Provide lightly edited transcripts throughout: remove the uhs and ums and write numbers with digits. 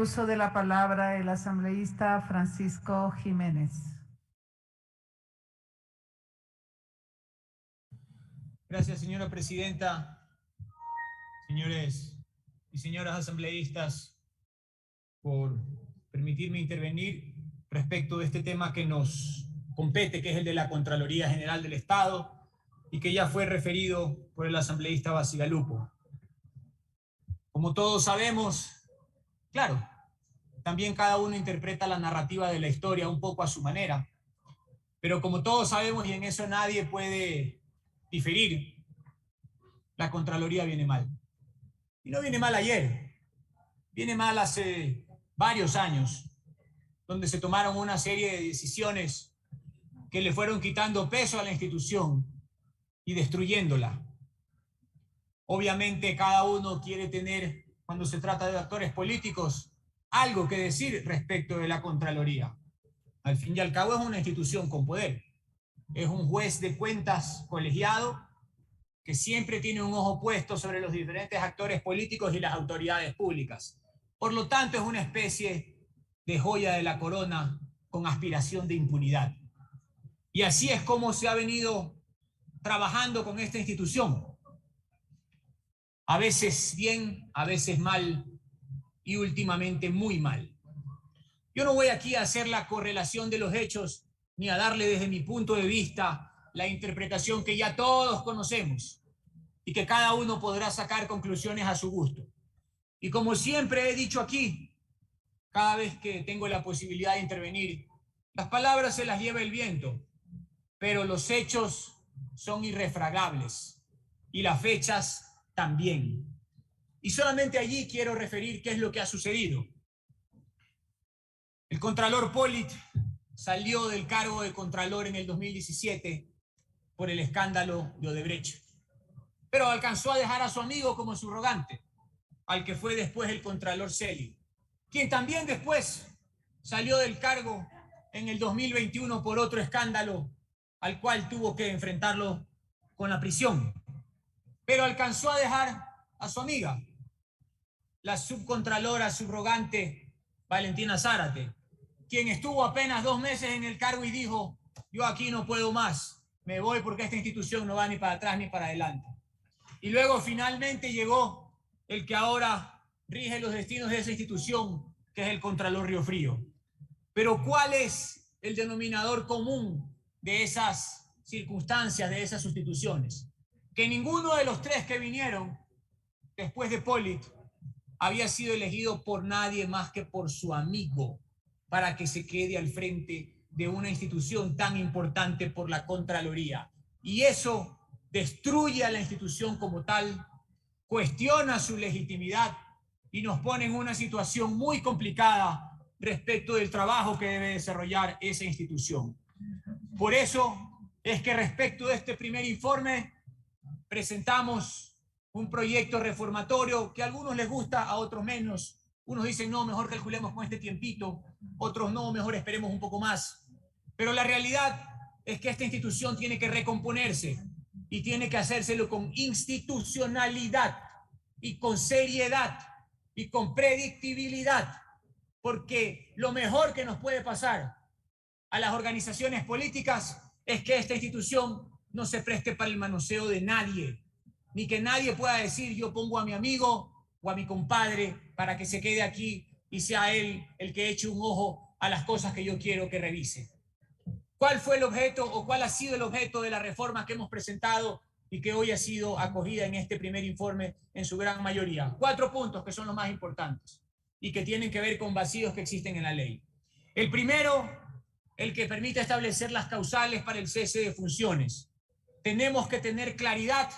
uso de la palabra el asambleísta Francisco Jiménez. Gracias, señora presidenta, señores y señoras asambleístas, por permitirme intervenir respecto de este tema que nos compete, que es el de la Contraloría General del Estado, y que ya fue referido por el asambleísta Bacigalupo. Como todos sabemos, claro, también cada uno interpreta la narrativa de la historia un poco a su manera, pero como todos sabemos, y en eso nadie puede diferir, la Contraloría viene mal. Y no viene mal ayer, viene mal hace varios años, donde se tomaron una serie de decisiones que le fueron quitando peso a la institución y destruyéndola. Obviamente cada uno quiere tener, cuando se trata de actores políticos, algo que decir respecto de la Contraloría. Al fin y al cabo es una institución con poder. Es un juez de cuentas colegiado que siempre tiene un ojo puesto sobre los diferentes actores políticos y las autoridades públicas. Por lo tanto, es una especie de joya de la corona con aspiración de impunidad. Y así es como se ha venido trabajando con esta institución. A veces bien, a veces mal y últimamente muy mal. Yo no voy aquí a hacer la correlación de los hechos ni a darle desde mi punto de vista la interpretación que ya todos conocemos y que cada uno podrá sacar conclusiones a su gusto. Y como siempre he dicho aquí, cada vez que tengo la posibilidad de intervenir, las palabras se las lleva el viento, pero los hechos son irrefragables y las fechas también. Y solamente allí quiero referir qué es lo que ha sucedido. El contralor Pollitt salió del cargo de contralor en el 2017 por el escándalo de Odebrecht, pero alcanzó a dejar a su amigo como subrogante, al que fue después el contralor Selig, quien también después salió del cargo en el 2021 por otro escándalo al cual tuvo que enfrentarlo con la prisión. Pero alcanzó a dejar a su amiga, la subcontralora subrogante Valentina Zárate, quien estuvo apenas 2 meses en el cargo y dijo: yo aquí no puedo más, me voy porque esta institución no va ni para atrás ni para adelante. Y luego finalmente llegó el que ahora rige los destinos de esa institución, que es el contralor Riofrío. Pero ¿cuál es el denominador común de esas circunstancias, de esas sustituciones? Que ninguno de los 3 que vinieron después de Pollitt había sido elegido por nadie más que por su amigo para que se quede al frente de una institución tan importante por la Contraloría. Y eso destruye a la institución como tal, cuestiona su legitimidad y nos pone en una situación muy complicada respecto del trabajo que debe desarrollar esa institución. Por eso es que respecto de este primer informe presentamos un proyecto reformatorio que a algunos les gusta, a otros menos. Unos dicen, no, mejor calculemos con este tiempito, otros no, mejor esperemos un poco más. Pero la realidad es que esta institución tiene que recomponerse y tiene que hacérselo con institucionalidad y con seriedad y con predictibilidad, porque lo mejor que nos puede pasar a las organizaciones políticas es que esta institución no se preste para el manoseo de nadie, ni que nadie pueda decir yo pongo a mi amigo o a mi compadre para que se quede aquí y sea él el que eche un ojo a las cosas que yo quiero que revise. ¿Cuál fue el objeto o cuál ha sido el objeto de la reforma que hemos presentado y que hoy ha sido acogida en este primer informe en su gran mayoría? 4 puntos que son los más importantes y que tienen que ver con vacíos que existen en la ley. El primero, el que permite establecer las causales para el cese de funciones. Tenemos que tener claridad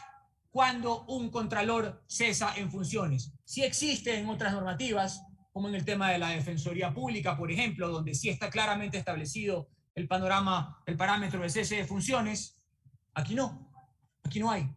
cuando un contralor cesa en funciones. Sí existe en otras normativas, como en el tema de la Defensoría Pública, por ejemplo, donde sí está claramente establecido el panorama, el parámetro de cese de funciones. Aquí no hay.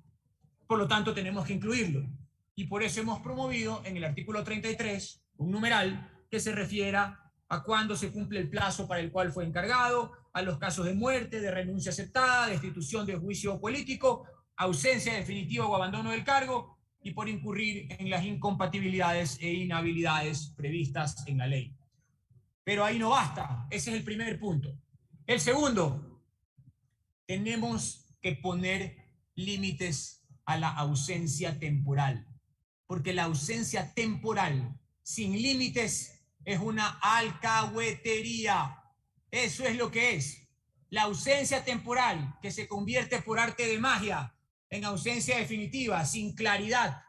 Por lo tanto, tenemos que incluirlo. Y por eso hemos promovido en el artículo 33 un numeral que se refiera a cuándo se cumple el plazo para el cual fue encargado, a los casos de muerte, de renuncia aceptada, destitución de juicio político, ausencia definitiva o abandono del cargo y por incurrir en las incompatibilidades e inhabilidades previstas en la ley. Pero ahí no basta, ese es el primer punto. El segundo, tenemos que poner límites a la ausencia temporal, porque la ausencia temporal sin límites es una alcahuetería. Eso es lo que es. La ausencia temporal que se convierte por arte de magia en ausencia definitiva, sin claridad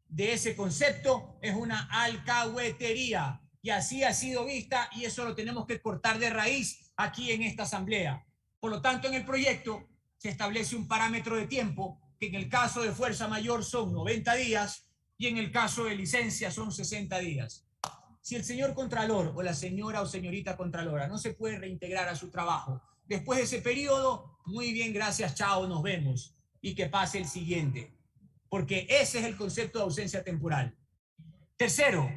de ese concepto, es una alcahuetería. Y así ha sido vista, y eso lo tenemos que cortar de raíz aquí en esta asamblea. Por lo tanto, en el proyecto se establece un parámetro de tiempo que en el caso de fuerza mayor son 90 días y en el caso de licencia son 60 días. Si el señor Contralor o la señora o señorita Contralora no se puede reintegrar a su trabajo después de ese periodo, muy bien, gracias, chao, nos vemos. Y que pase el siguiente. Porque ese es el concepto de ausencia temporal. Tercero,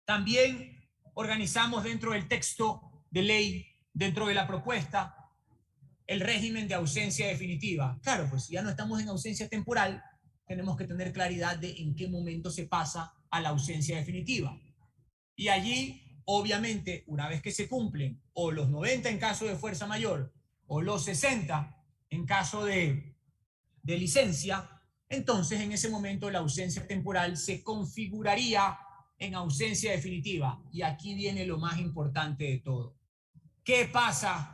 también organizamos dentro del texto de ley, dentro de la propuesta, el régimen de ausencia definitiva. Claro, pues si ya no estamos en ausencia temporal, tenemos que tener claridad de en qué momento se pasa a la ausencia definitiva. Y allí, obviamente, una vez que se cumplen o los 90 en caso de fuerza mayor o los 60 en caso de licencia, entonces en ese momento la ausencia temporal se configuraría en ausencia definitiva. Y aquí viene lo más importante de todo. ¿Qué pasa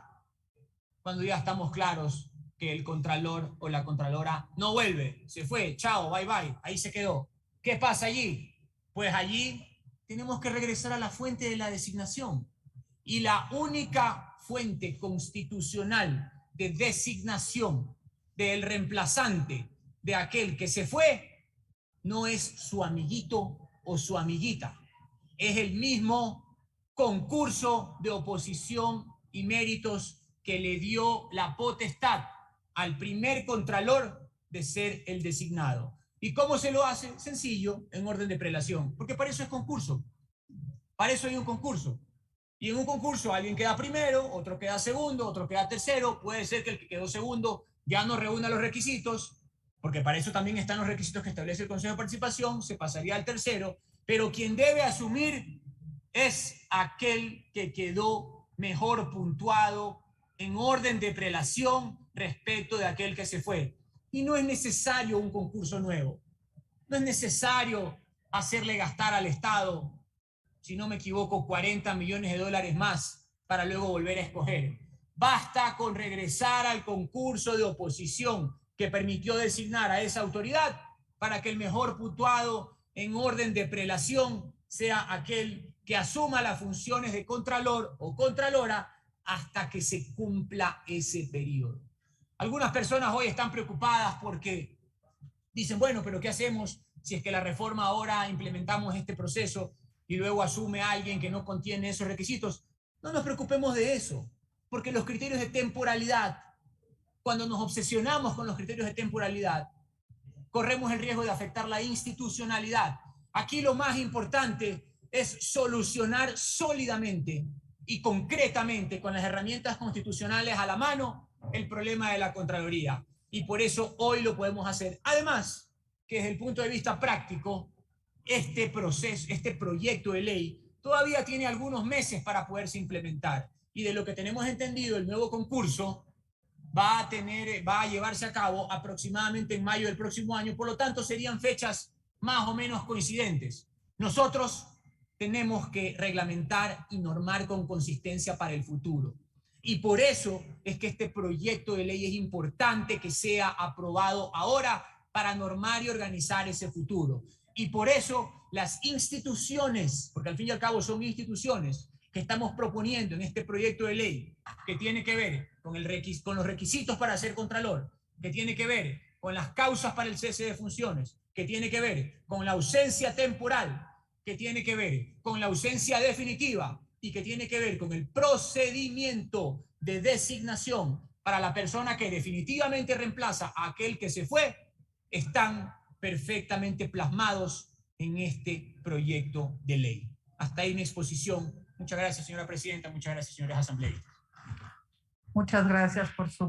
cuando ya estamos claros que el contralor o la contralora no vuelve? Se fue, chao, bye bye, ahí se quedó. ¿Qué pasa allí? Pues allí tenemos que regresar a la fuente de la designación. Y la única fuente constitucional de designación del reemplazante de aquel que se fue no es su amiguito o su amiguita. Es el mismo concurso de oposición y méritos que le dio la potestad al primer contralor de ser el designado. ¿Y cómo se lo hace? Sencillo, en orden de prelación, porque para eso es concurso. Para eso hay un concurso. Y en un concurso alguien queda primero, otro queda segundo, otro queda tercero. Puede ser que el que quedó segundo ya no reúna los requisitos, porque para eso también están los requisitos que establece el Consejo de Participación, se pasaría al tercero, pero quien debe asumir es aquel que quedó mejor puntuado en orden de prelación respecto de aquel que se fue. Y no es necesario un concurso nuevo. No es necesario hacerle gastar al Estado, si no me equivoco, 40 millones de dólares más para luego volver a escoger. Basta con regresar al concurso de oposición que permitió designar a esa autoridad para que el mejor puntuado en orden de prelación sea aquel que asuma las funciones de contralor o contralora hasta que se cumpla ese periodo. Algunas personas hoy están preocupadas porque dicen, bueno, pero ¿qué hacemos si es que la reforma ahora implementamos este proceso y luego asume a alguien que no contiene esos requisitos? No nos preocupemos de eso, porque los criterios de temporalidad, cuando nos obsesionamos con los criterios de temporalidad, corremos el riesgo de afectar la institucionalidad. Aquí lo más importante es solucionar sólidamente y concretamente con las herramientas constitucionales a la mano el problema de la Contraloría. Y por eso hoy lo podemos hacer. Además, que desde el punto de vista práctico, este proceso, este proyecto de ley todavía tiene algunos meses para poderse implementar. Y de lo que tenemos entendido, el nuevo concurso va a llevarse a cabo aproximadamente en mayo del próximo año, por lo tanto serían fechas más o menos coincidentes. Nosotros tenemos que reglamentar y normar con consistencia para el futuro. Y por eso es que este proyecto de ley es importante que sea aprobado ahora para normar y organizar ese futuro. Y por eso las instituciones, porque al fin y al cabo son instituciones, que estamos proponiendo en este proyecto de ley, que tiene que ver con los requisitos para ser contralor, que tiene que ver con las causas para el cese de funciones, que tiene que ver con la ausencia temporal, que tiene que ver con la ausencia definitiva y que tiene que ver con el procedimiento de designación para la persona que definitivamente reemplaza a aquel que se fue, están perfectamente plasmados en este proyecto de ley. Hasta ahí mi exposición. Muchas gracias, señora presidenta. Muchas gracias, señores asambleístas. Muchas gracias por su